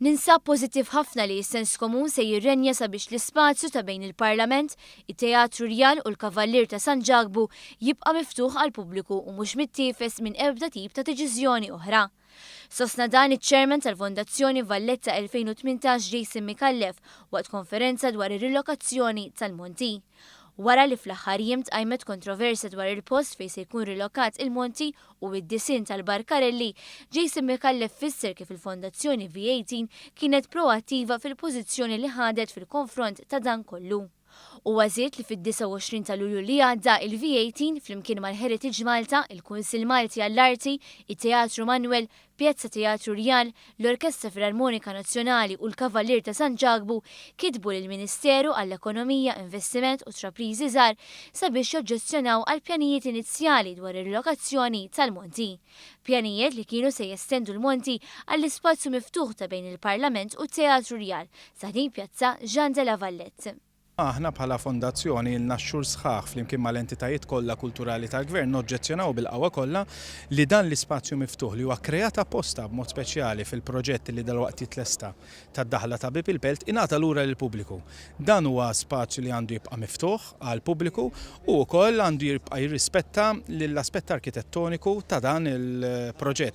Ninsab pożittiv ħafna li is-sens komun se jirrenja sabiex l-ispazju ta' bejn il-Parlament, it-Teatru Rjal u l-Kavallier ta' San Ġagbu jibqa' miftuħ għal pubbliku u mhux mittiefes minn ebda tip ta' deċiżjoni oħra. Sostna dan iċ-ċermen tal-Fondazzjoni Valletta 2018 Micallef waqt konferenza dwar ir-rilokazzjoni tal-monti. Wara li fl-aħħar jiem tqajmet kontroversja dwar il-post fejn se jkun rilokat il-monti u id-disinn tal-Barkarelli, Micallef fisser kif il-Fondazzjoni V18 kienet proattiva fil-pożizzjoni li ħadet fil-konfront ta' dan kollu. U għażiet li fid-29 ta' Lulju li għadda il-V18 flimkien mal-Heritage Malta, il-Kunsill Malti għall-Arti, it-Teatru Manuel, Pjazza Teatru Rjal, l-Orkestra Filarmonika Nazzjonali u l-Kavallier ta' San Ġagbu kitbu lill-Ministeru għall-Ekonomija, Investiment u Trapriżi Żgħar sabiex joġġezzjonaw għal pjanijiet inizjali dwar ir-rilokazzjoni tal-monti. Pjanijiet li kienu se jestendu l-monti għall-ispazju miftuħ ta' bejn il-Parlament u t-Teatru Rjal sa' din Pjazza Ġan della Valletta. Aħna bħala fondazzjoni il-naxxur sħaħ flimkien mal-entitajiet kollha kulturali tal-Gvern noġġezzjonaw bil-qawwa kollha li dan l-ispazju miftuħ li huwa kreat apposta b'mod speċjali fil-proġett li dalwaqt jitlesta tad-daħla ta' il-Belt ingħata lura lill-pubbliku. Dan huwa spazju li għandu jibqa' miftuħ għall-pubbliku u wkoll għandu jibqa' jirrispetta l-aspett arkitettoniku ta' dan il-proġett.